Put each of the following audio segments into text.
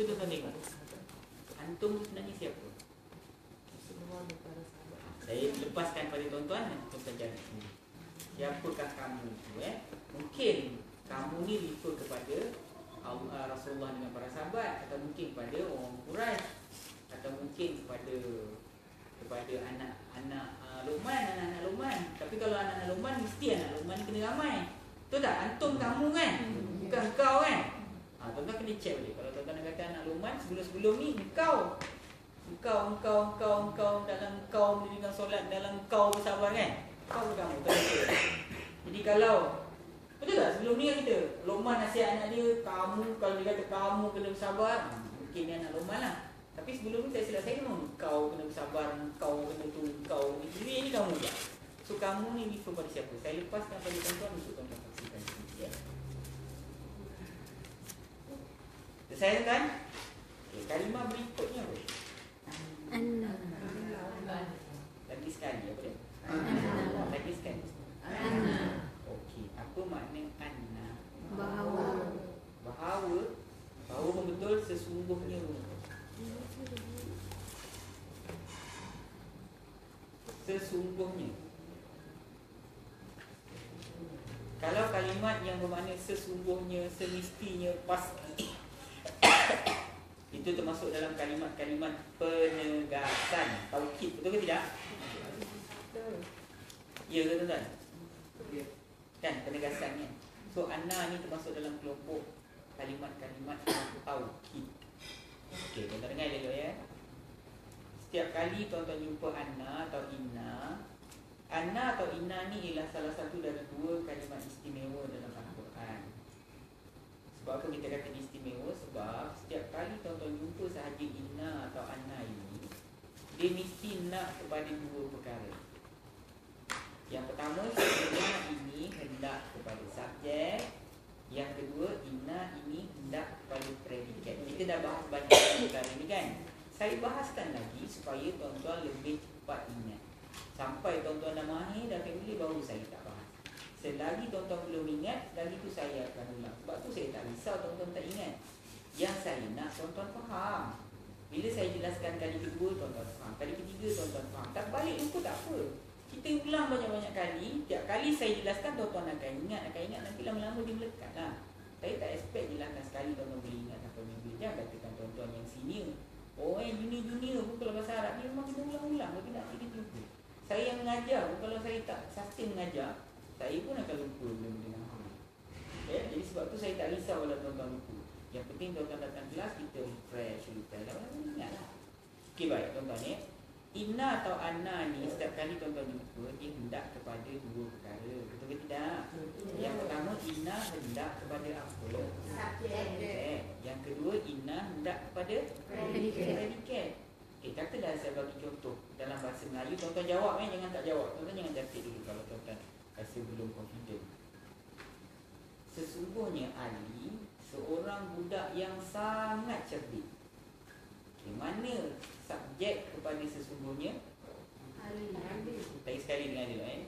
Cuba tuan tengok. Antum sebenarnya siapa? Saya lepaskan pada tuan-tuan, tuan-tuan cari. Siapakah kamu tu? Mungkin kamu ni refer kepada Rasulullah dengan para sahabat, atau mungkin kepada orang Quraisy, atau mungkin kepada anak-anak Luqman, anak-anak Luqman. Tapi kalau anak-anak Luqman, mesti anak Luqman ni kena ramai. Betul tak? Antum kamu kan? Bukan kau kan? Tuan-tuan kena check balik. Kalau tuan-tuan nak kata anak Luqman, sebelum-sebelum ni engkau dalam engkau mendirikan solat, dalam engkau bersabar kan? Kau kamu tak betul. Jadi kalau betul tak? Sebelum ni kan kita Luqman nasihat anak dia, kamu kalau dia kata kamu kena bersabar, mungkin dia anak Luqman lah. Tapi sebelum ni tak silap saya memang kau kena bersabar, kau kena tu, kau ni kamu je. So kamu ni refer pada siapa? Saya lepaskan pada tuan-tuan untuk tuan-tuan saksikan. Ya. Saya kan? Okay, kalimah berikutnya apa? Anna. Lagi sekali apa dia? Anna. Lagi sekali. Anna. Okey, apa makna anna? Bahawa betul sesungguhnya. Sesungguhnya. Kalau kalimat yang bermakna sesungguhnya, semestinya, pasti itu termasuk dalam kalimat-kalimat penegasan taukid, betul ke tidak? Ya ke tuan-tuan? Kan penegasannya. So anna ni termasuk dalam kelompok kalimat-kalimat taukid. Okey, tuan-tuan dengar dulu ya. Setiap kali tuan-tuan jumpa anna atau inna, anna atau inna ni ialah salah satu dari dua kalimat istimewa dalam Al-Quran. Sebab apa kita kata istimewa? Sebab setiap kali tuan-tuan jumpa sahaja inna atau anna ini, dia mesti nak kepada dua perkara. Yang pertama, inna ini hendak kepada subjek. Yang kedua, inna ini hendak kepada predikat. Kita dah bahas banyak perkara ini kan. Saya bahaskan lagi supaya tuan-tuan lebih cepat ingat. Sampai tuan-tuan dah mahir, dah familiar, baru saya tak bahas. Selagi tuan-tuan belum ingat, lagi tu saya akan ulang. Sebab tu saya tak risau tuan-tuan tak ingat. Yang saya nak tuan-tuan faham. Bila saya jelaskan kali kedua, tuan-tuan faham. Kali ketiga, tuan-tuan faham. Tak balik lupa tak apa. Kita ulang banyak-banyak kali. Tiap kali saya jelaskan, tuan-tuan akan ingat. Nanti lama-lama dia melekat lah. Saya tak expect jelaskan sekali tuan-tuan boleh ingat sampai minggu. Jangan katakan tuan-tuan yang senior. Junior pun kalau bahasa Arab ni memang kita ulang-ulang. Tapi nak kita lupa. Saya yang mengajar, kalau saya tak sustain mengajar, saya pun akan lupa benda-benda yang hal. Jadi sebab tu saya tak risau kalau tuan-tuan lupa. Yang penting tuan-tuan datang kelas, kita refresh. Ingat lah. Okey, baik tuan-tuan ya. Inna atau anna ni setiap kali tuan-tuan jumpa, dia hendak kepada dua perkara. Betul ke tidak? Yang pertama, inna hendak kepada apa? Subjek. Yang kedua, inna hendak kepada predikat. Katalah saya bagi contoh dalam bahasa Melayu, tuan-tuan jawab jangan tak jawab. Tuan-tuan jangan catat dulu kalau tuan-tuan rasa belum confident. Sesungguhnya Ali seorang budak yang sangat cerdik. Mana subjek kepada sesungguhnya? Ali. Lagi sekali dengan dia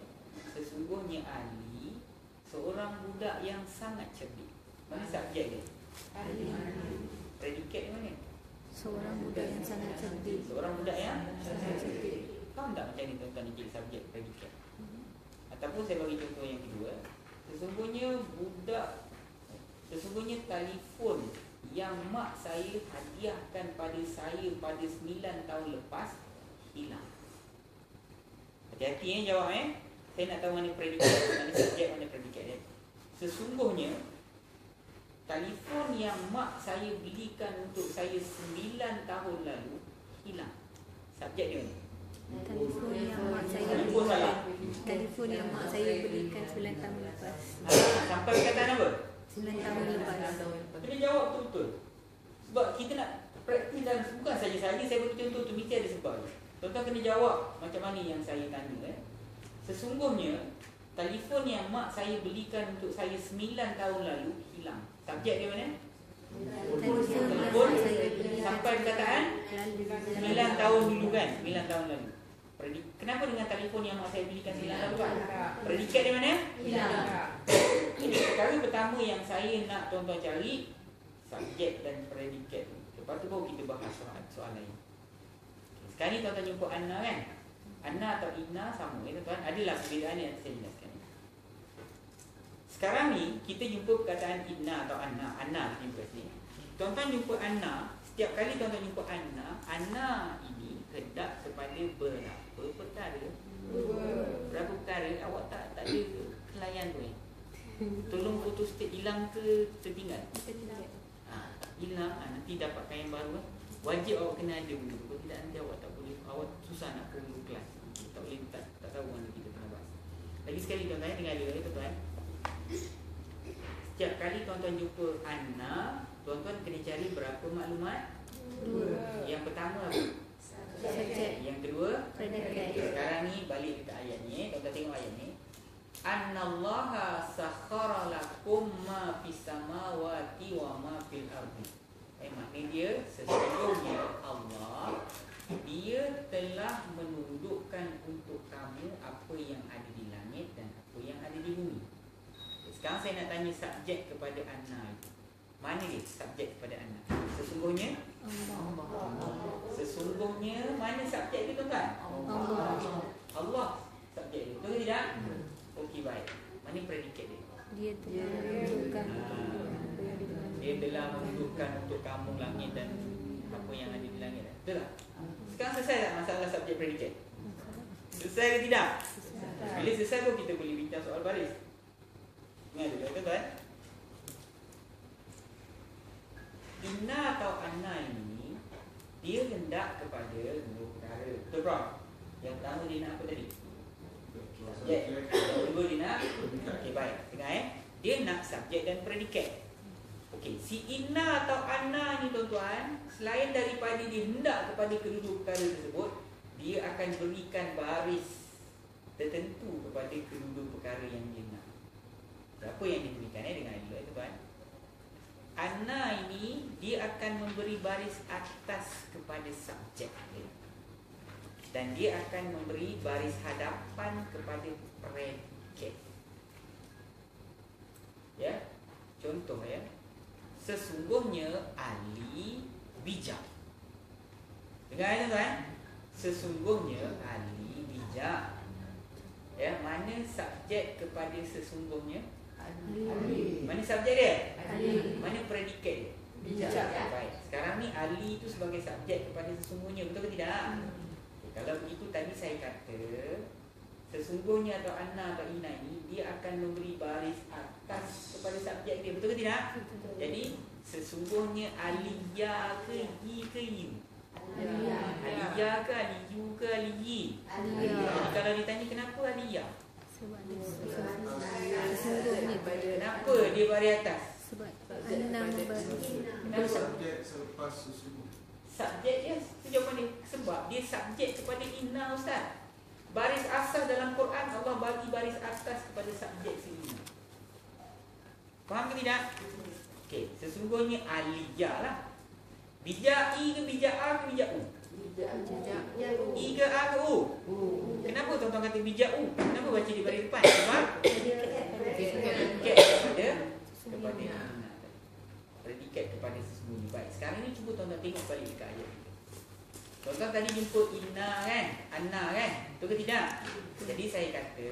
Sesungguhnya Ali seorang budak yang sangat cerdik. Mana subjek dia? Ali. Predikat mana? seorang budak yang sangat cerdik. Seorang budak yang sangat cerdik. Faham tak macam ni tuan-tuan ni subjek predikat? Ataupun saya bagi contoh yang kedua. Sesungguhnya telefon yang mak saya hadiahkan pada saya pada 9 tahun lepas hilang. Hati-hati jawab Saya nak tahu mana predikat, mana subjek, mana predikat dia. Sesungguhnya telefon yang mak saya belikan untuk saya 9 tahun lalu hilang. Subjek dia mana? Telefon yang mak saya belikan 9 tahun lepas. Sampai perkataan apa? 9 tahun lepas. Kena jawab betul-betul. Sebab kita nak praktis dalam, bukan saja-saja saya bagi contoh tu, mesti ada sebab. Tuan-tuan kena jawab macam mana yang saya tanya. Sesungguhnya telefon yang mak saya belikan untuk saya 9 tahun lalu hilang. Subjek dia mana? Telefon sampai perkataan 9 tahun dulu kan? 9 tahun lalu. Kenapa dengan telefon yang mak saya belikan 9 tahun lepas? Predikat dia mana? Hilang. Jadi perkara pertama yang saya nak tuan-tuan cari, subjek dan predikat. Lepas tu baru kita bahas soal lain. Sekarang ni tuan-tuan jumpa anna kan? Anna atau inna sama ya tuan-tuan. Adalah perbezaan yang saya jelaskan. Sekarang ni kita jumpa perkataan inna atau anna. Anna kita jumpa sini. Tuan-tuan jumpa anna. Setiap kali tuan-tuan jumpa anna ini hendak kepada berapa perkara? Berapa perkara awak tak ada kelayan tu tolong foto state hilang ke tertinggal? Hilang, nanti dapatkan yang baru. Wajib awak kena ada dulu. Kalau tidak nanti awak tak boleh, awak susah nak perlu kelas. Tak boleh, tak tahu mana kita pernah bahas. Lagi sekali tuan-tuan dengar dulu tuan-tuan. Setiap kali tuan-tuan jumpa anna, tuan-tuan kena cari berapa maklumat? 2. Yang pertama apa? Subjek. Yang kedua Predikat. Sekarang ni balik dekat ayat ni. Tuan-tuan tengok ayat ni. Annallaha sakhara lakum ma fis samawati wa ma fil ardi. Maknanya dia sesungguhnya Allah, dia telah menundukkan untuk kamu apa yang ada di langit dan apa yang ada di bumi. Sekarang saya nak tanya subjek kepada anna. Mana dia subjek kepada anna? Sesungguhnya Sesungguhnya mana subjek dia tuan-tuan? Allah subjek dia. Betul ke tidak? Okey, baik. Mana predikat dia? Dia telah menunjukkan Dia telah menundukkan untuk kamu langit dan apa yang ada di langit. Betul tak? Sekarang selesai tak masalah subjek predikat? Selesai ke tidak? Bila selesai tu kita boleh bincang soal baris. Ingat dulu tuan-tuan. Inna atau anna ini dia hendak kepada 2 perkara. Betul Prof? Yang pertama dia nak apa tadi? Subjek. Yang kedua dia nak okey, baik. Dengar dia nak subjek dan predikat. Okey, si inna atau anna ni tuan-tuan, selain daripada dia hendak kepada kedua perkara tersebut, dia akan berikan baris tertentu kepada kedua perkara yang dia nak. Apa yang diberikan dengar dulu tuan-tuan. Anna ini dia akan memberi baris atas kepada subjek dia. Dan dia akan memberi baris hadapan kepada predikat. Ya. Contoh ya. Sesungguhnya Ali bijak. Dengar tuan-tuan. Sesungguhnya Ali bijak. Ya, mana subjek kepada sesungguhnya? Ali. Mana subjek dia? Ali. Mana predikat dia? Bijak. Baik. Sekarang ni Ali itu sebagai subjek kepada sesungguhnya, betul ke tidak? Kalau begitu tadi saya kata sesungguhnya atau anna atau inna ini dia akan memberi baris atas kepada subjek dia, betul ke tidak? Jadi sesungguhnya Aliyah ke yi ke yu? Aliyah ke aliyu ke aliyi? Jadi kalau ditanya kenapa Aliyah? sebab sesungguhnya Kenapa dia baris atas? sebab anna memberi Subjek selepas sesungguhnya. Subjek dia, itu jawapan dia. Sebab dia subjek kepada inna Ustaz. Baris asal dalam Quran Allah bagi baris atas kepada subjek si inna. Faham ke tidak? Okey, sesungguhnya Aliyah lah. Bijak I ke bijak A ke bijak U? I ke A ke U? Kenapa tuan-tuan kata bijak U? Kenapa baca di baris depan? Sebab predikat kepada inna. Predikat kepada sesungguhnya. Baik, sekarang ni cuba tuan-tuan tengok balik dekat ayat kita. Tuan-tuan tadi jumpa inna kan? Anna kan? Betul ke tidak? Jadi saya kata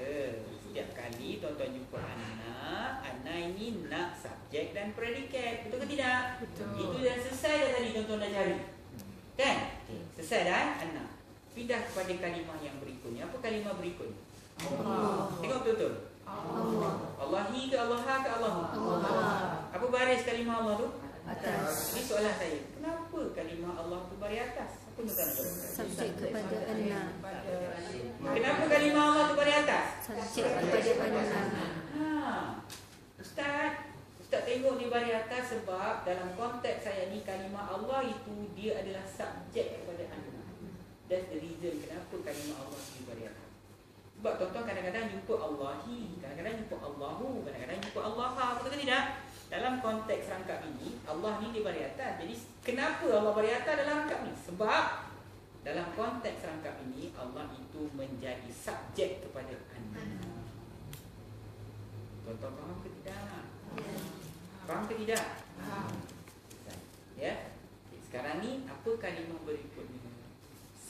setiap kali tuan-tuan jumpa anna ini nak subjek dan predikat. Betul ke tidak? Betul. Itu dah selesai dah tadi tuan-tuan dah cari. Kan? Okay. Selesai dah anna. Pindah kepada kalimah yang berikutnya. Apa kalimah berikutnya? Allah. Tengok betul-betul. Allah. Allahi ke Allaha ke Allahu? Allah. Apa baris kalimah Allah tu? Atas. Ini soalan saya. Kenapa kalimah Allah tu baris atas? Apa tuan-tuan nak jawab? Subjek kepada anna. Kenapa kalimah Allah tu baris atas? Subjek kepada anna. Ustaz tengok dia baris atas sebab dalam konteks saya ni kalimah Allah itu dia adalah subjek kepada anna. That's the reason kenapa kalimah Allah tu baris atas. Sebab tuan-tuan kadang-kadang jumpa Allahi, kadang-kadang jumpa Allahu, kadang-kadang jumpa Allaha, betul ke tidak? Dalam konteks rangkap ini, Allah ni dia baris atas. Jadi kenapa Allah baris atas dalam rangkap ni? Sebab dalam konteks rangkap ini Allah itu menjadi subjek kepada anna. Tuan-tuan faham ke tidak? Faham ke tidak? Ya. Sekarang ni ni apa kalimah berikutnya?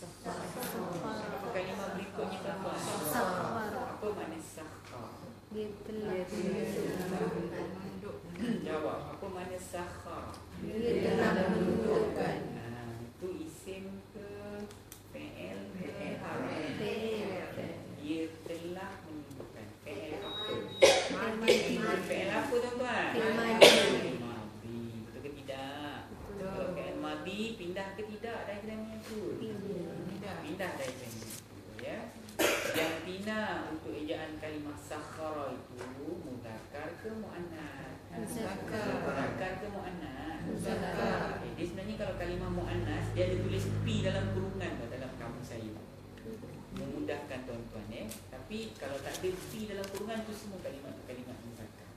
Apa kalimah berikutnya tuan-tuan? Sakhar. Apa makna sakhar? Dia telah Jawab, apa makna sakhar? Dia telah menundukkan. Itu isim ke fi'il ke harf? Fi'il. Dia telah menundukkan. Fi'il apa? Madi. Fi'il apa tuan-tuan? Fi'il madi. Fi'il madi. Betul ke tidak? Kalau fi'il madi pindah ke tidak diagramnya tu? Pindah diagramnya. Ya. Jantina untuk ejaan kalimah sakhara itu mudzakkar ke muannas? Mudzakkar ke muannas? Jadi sebenarnya kalau kalimah muannas dia ada tulis P dalam kurungan dalam kamus saya. Memudahkan tuan-tuan Tapi kalau tak ada P dalam kurungan tu semua kalimat tu kalimat mudzakkar.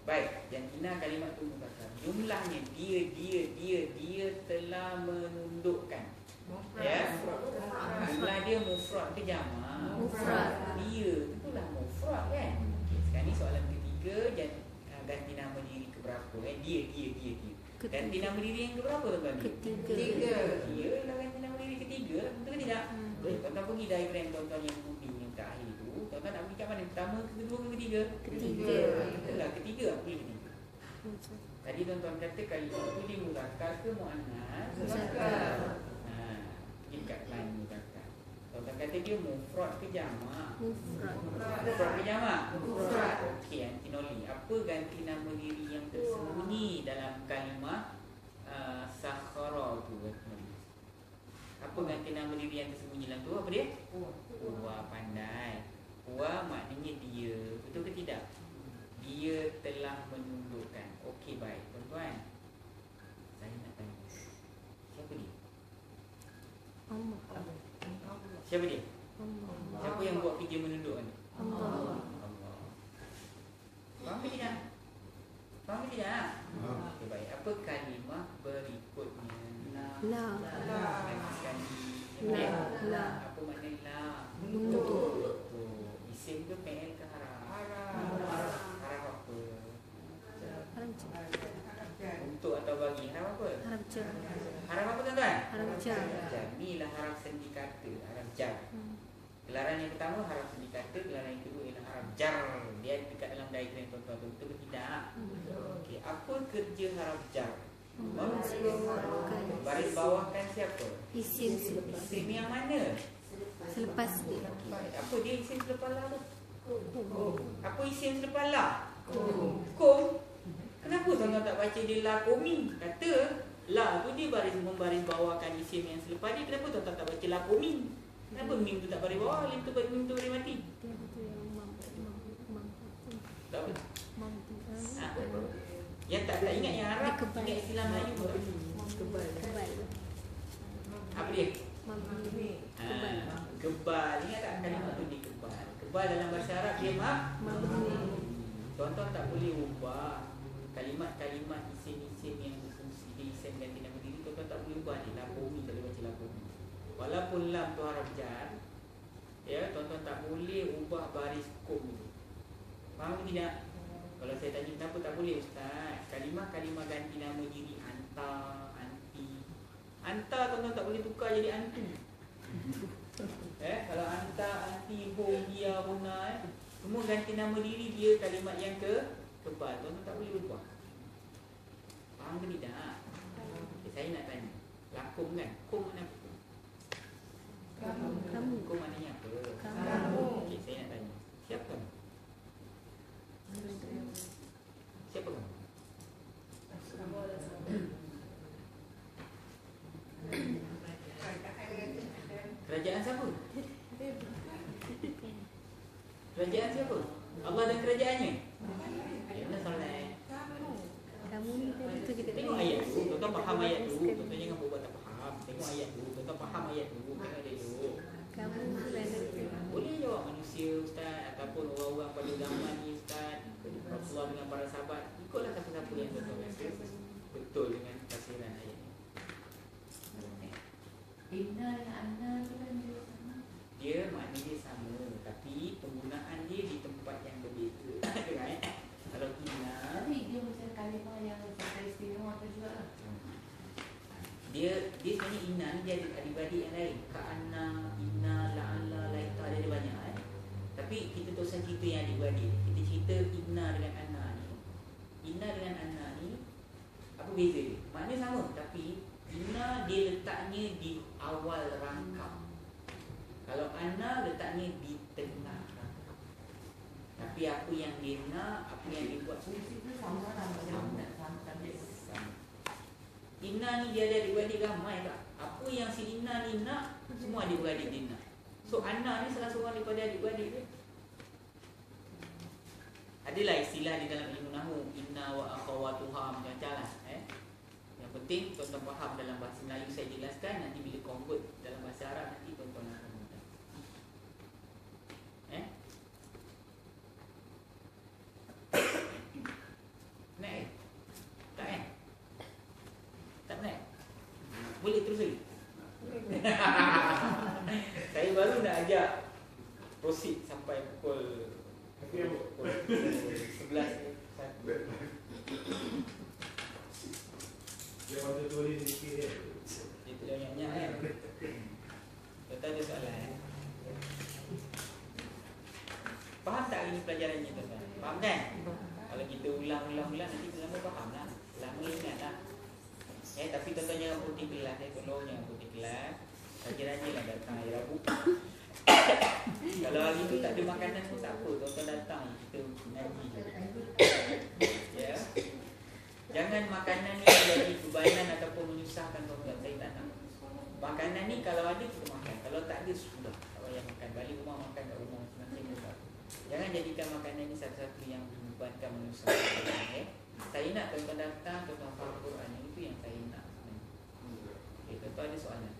Baik, jantina kalimat tu mudzakkar. Jumlahnya dia telah menundukkan. Ya. Jumlah dia mufrad ke jamak? Mufrad. Dia itulah mufrad kan. Sekarang ni soalan ketiga ganti nama diri ke berapa Dia. Ganti nama diri yang ke berapa tuan-tuan? Ketiga. Dia lah ganti nama diri ketiga. Betul ke tidak? Tuan-tuan pergi diagram tuan-tuan yang kuning yang terakhir tu. Tuan-tuan nak pergi kat mana? Pertama, kedua ke ketiga? Ketiga. Itulah ketiga. Apa boleh ketiga? Tadi tuan-tuan kata kalimah tu dia mudzakkar ke muannas? Mudzakkar. Pergi kat line mudzakkar. Tuan-tuan kata dia mufrad ke jamak? Mufrad. Mufrad ke jamak? Mufrad. Okey, Antinoli. Apa ganti nama diri yang tersembunyi dalam kalimah sakhara tu? Apa ganti nama diri yang tersembunyi dalam tu? Apa dia? Huwa. Pandai. Huwa maknanya dia. Betul ke tidak? Dia telah menundukkan. Okey, baik. Tuan-tuan, saya nak tanya. Siapa dia? Allah. Siapa dia? Allah. Siapa yang buat kerja menundukkan? Allah. Allah. Faham ke tidak? Faham ke tidak? Okey, baik. Apa kalimah berikutnya? La. Nanti sekali. La. Apa makna la? Untuk. Isim ke fi'il ke haraf? Haraf apa? Harap jar. Untuk atau bagi? Haraf apa? Harap jar. Haraf apa tuan-tuan? Harap jar. Jar. Inilah haraf sendi kata. Haraf jar. Gelaran yang pertama haraf sendi kata. Gelaran yang kedua ialah haraf jar. Dia dekat dalam diagram tuan-tuan. Betul ke tidak? Okey. Apa kerja haraf jar? Baris bawahkan siapa? Isim selepas. Isim yang mana? Selepas dia. Apa dia isim selepas la tu? Apa isim selepas la? Kum. Kenapa tuan-tuan tak baca dia la komi? Kata la tu dia membaris bawahkan isim yang selepas dia. Kenapa tuan-tuan tak baca la komi? Kenapa mim tu tak baris bawah? Mim tu baris mati? Dia betul yang mam. Tak apa. Mam. Yang tak ingat yang Arab, ingat istilah Melayu ke? Kebal. Apa dia? Mam. Kebal. Kebal. Ingat tak kalimah tu dia kebal? Kebal dalam bahasa Arab dia Tuan-tuan tak boleh ubah kalimat-kalimat isim-isim yang berfungsi dia isim ganti nama diri. Tuan-tuan tak boleh ubah dia. Lakomi, tak boleh baca lakomi. Walaupun lam tu harap jar, ya, tuan-tuan tak boleh ubah baris kum tu. Faham ke tidak? Kalau saya tanya kenapa tak boleh Ustaz? Kalimah-kalimah ganti nama diri anta, anti. Anta tuan-tuan tak boleh tukar jadi antu. Kalau anta, anti, ho, dia, hona, semua ganti nama diri dia kalimat yang kebal. Tuan-tuan tak boleh ubah. Faham ke tidak? Okay, saya nak tanya. Lakum kan? Kum mana apa? Kamu. Kum maknanya apa? Kamu. Okay, saya nak tanya. Siapa? Siapa kamu? Kerajaan siapa? Kerajaan siapa? Allah dan kerajaannya. Ya, mana solat? Kamu ni betul kita. Tengok ayat tu. Tuan-tuan faham ayat tu. Tuan-tuan jangan buat tak faham. Tengok ayat tu. Tuan-tuan faham ayat tu. Tengok ayat tu. Kamu berada. Boleh jawab manusia Ustaz, ataupun orang-orang pada zaman ni Ustaz, Rasulullah dengan para sahabat. Ikutlah siapa-siapa yang tuan-tuan rasa betul dengan tafsiran ayat ni. Inna dan anna tu kan dia sama. Dia maknanya sama, tapi penggunaan dia di tempat yang berbeza. Right? Kalau inna, Tapi dia macam kalimah yang sangat istimewa tu juga lah. Dia sebenarnya inna ni dia ada adik-beradik yang lain. Ka'anna, inna, la'alla, laita, dia ada banyak Tapi kita tak usah cerita yang adik-beradik. Kita cerita inna dengan anna ni. Inna dengan anna ni apa beza dia? Maknanya sama, tapi inna dia letaknya di awal rangkap. Kalau anna letaknya di tengah rangkap. Tapi apa yang dia nak, apa yang dia buat Fungsi tu sama lah. Sama. Sama. Inna ni dia ada adik-beradik ramai tak? Apa yang si Inna ni nak, semua adik-beradik dia nak. So Anna ni salah seorang daripada adik-beradik dia. Adalah istilah di dalam ilmu nahwu, inna wa akhawatuha macam-macam lah. Yang penting tuan-tuan faham dalam bahasa Melayu saya jelaskan. Nanti bila convert dalam bahasa Arab, nanti tuan-tuan akan mudah. Naik? Tak tak naik? Boleh terus lagi? Saya baru nak ajak proceed sampai pukul 11. Dia waktu tulis sikit dia. Itu yang nyanyi kan. Tuan-tuan ada soalan Faham tak ini pelajaran ni tuan-tuan? Faham kan? Kalau kita ulang nanti lama faham lah. Lama ingat lah. Tapi tuan-tuan jangan putih kelas. Tolong jangan putih kelas. Pelajarannya lah datang hari Rabu. Kalau hari tu tak ada makanan pun tak apa. Tuan-tuan datang kita ngaji je. Ya. Jangan makanan ni menjadi bebanan ataupun menyusahkan tuan-tuan. Saya tak nak. Makanan ni kalau ada kita makan. Kalau tak ada sudah. Tak payah makan. Balik rumah makan kat rumah masing-masing pun tak apa. Jangan jadikan makanan ni satu-satu yang membebankan menyusahkan. Saya nak tuan-tuan datang, tuan-tuan faham Quran. Itu yang saya nak sebenarnya. Okay, tuan-tuan ada soalan?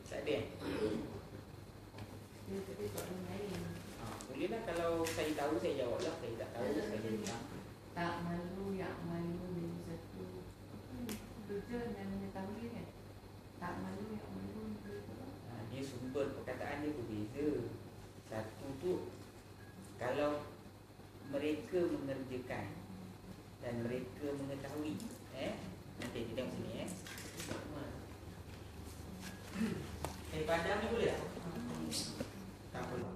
Tak ada? Bolehlah kalau saya tahu saya jawab lah. Saya tak tahu saya jawab. Tak malu, yak malu menjadi satu. Kerja dan mengetahui kan. Tak malu, yak malu menjadi satu. Dia sumber perkataan dia berbeza. Satu tu kalau mereka mengerjakan dan mereka mengetahui. Nanti kita tengok sini padam ni boleh tak? Tak boleh.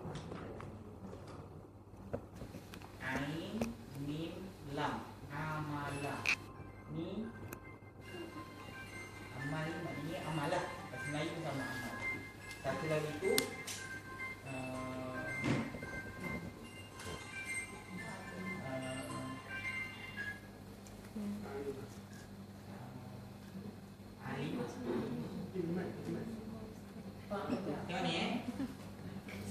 Ain, mim, lam. Amalah. Ni amal ni maknanya amalah. Bahasa Melayu pun sama amal. Satu lagi tu tengok ni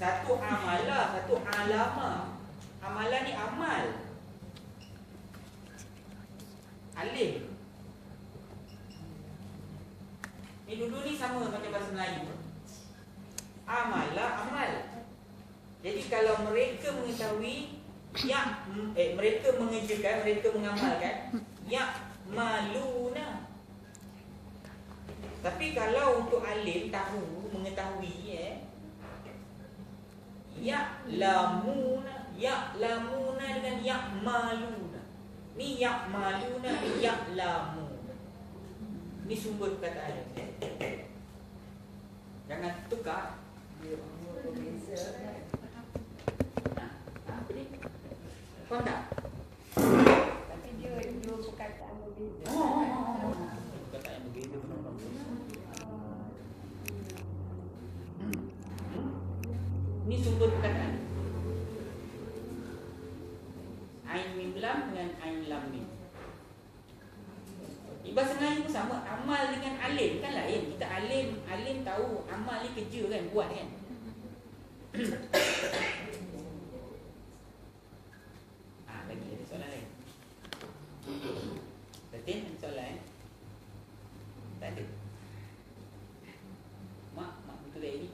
satu amalah, satu alama. Amalah ni amal. Alif. Ni dulu ni sama macam bahasa Melayu. Amalah, amal. Jadi kalau mereka mengetahui yang mereka mengerjakan, mereka mengamalkan, ya maluna. Tapi kalau untuk alim tahu, mengetahui ya'lamuna, ya'lamuna dengan ya'maluna. Ni ya'maluna, ni ya'lamuna. Ni sumber perkataan. Jangan tukar. Apa ni? Faham tak? Tapi dia dua perkataan berbeza. Perkataan yang berbeza. Ni sumber perkataan. Ain mim lam dengan ain lam mim. Di bahasa Melayu pun sama. Amal dengan alim kan lain. Kita alim tahu amal ni kerja kan, buat kan. Lagi ada soalan lain? Betul ada soalan? Tak ada. Mak betul tak ini?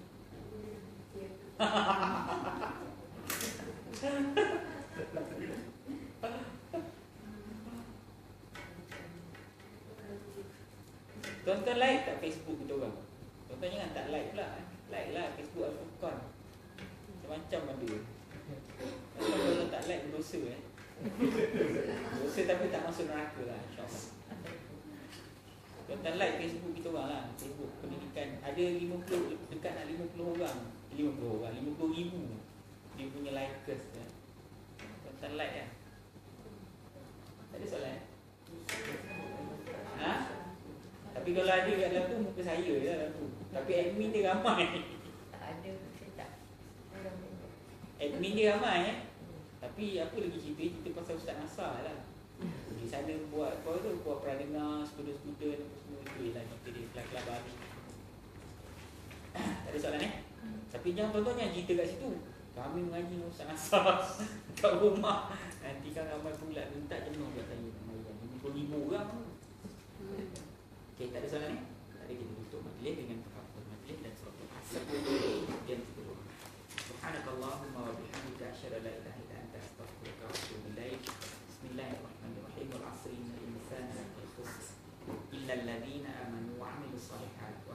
Tuan-tuan like tak Facebook kita orang? Tuan-tuan jangan tak like pula. Like lah Facebook Al-Furqan. Macam-macam ada. dosa dosa tapi tak masuk neraka lah, insyaAllah. Tuan-tuan like Facebook kita orang lah. Facebook pendidikan ada 50, dekat nak 50 orang 50,000 dia punya likers kan. Tuan-tuan like kan. Tak ada soalan ha? Tapi kalau ada kat dalam tu muka saya je dalam tu. Tapi admin dia ramai. Tak ada, saya tak. Orang tengok. Admin dia ramai tapi apa lagi cerita pasal Ustaz Nasar lah. Di sana buat apa tu, buat pradengar, student-student apa semua itu ialah cerita dia kelas-kelas baru. Tak ada soalan Tapi jangan tuan-tuan yang cerita kat situ. Kami mengaji dengan Ustaz Nasar kat rumah. Nanti kan ramai pula minta jenuh kat saya. 50,000 orang. Okey, tak ada soalan Tak ada, kita tutup majlis dengan tafakkur majlis dan surat Al-Asr yang kedua. Subhanakallahumma wa bihamdika asyhadu an la ilaha illa anta astaghfiruka wa atubu ilaik. Bismillahirrahmanirrahim. Wal 'asri innal insana lafi khusr illa alladhina amanu wa 'amilus solihat